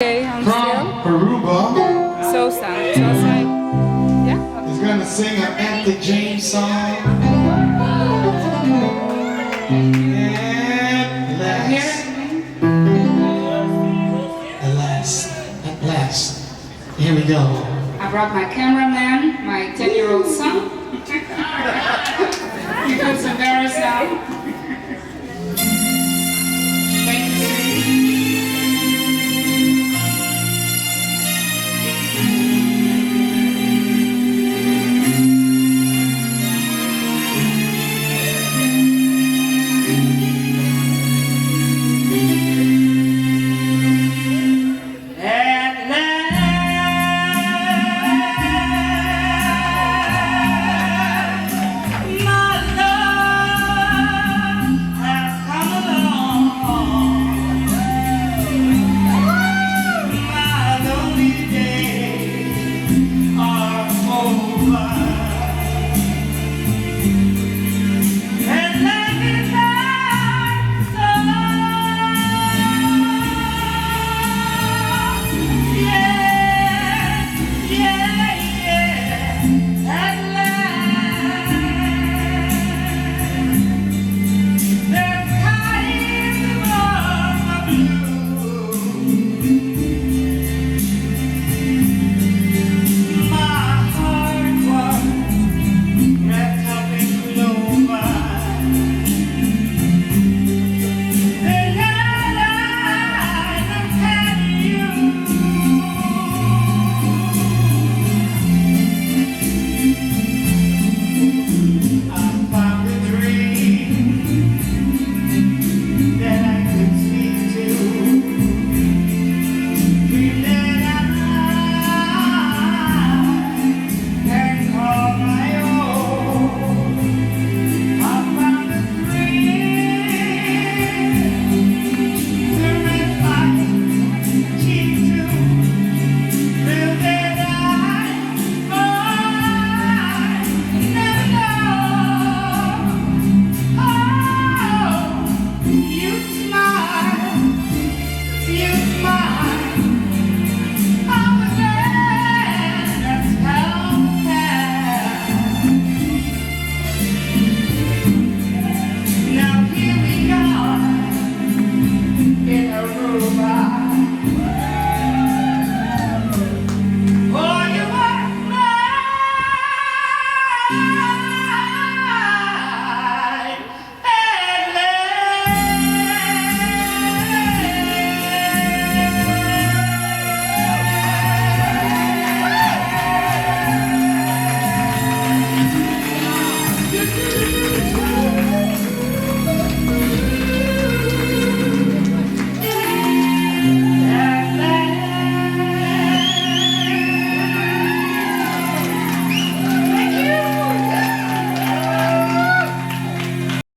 Okay, I'm From still Aruba so sad. So I was like, yeah. is going to sing an Etta James song. And at last, here we go. I brought my cameraman, my 10-year-old son. He feels embarrassed now.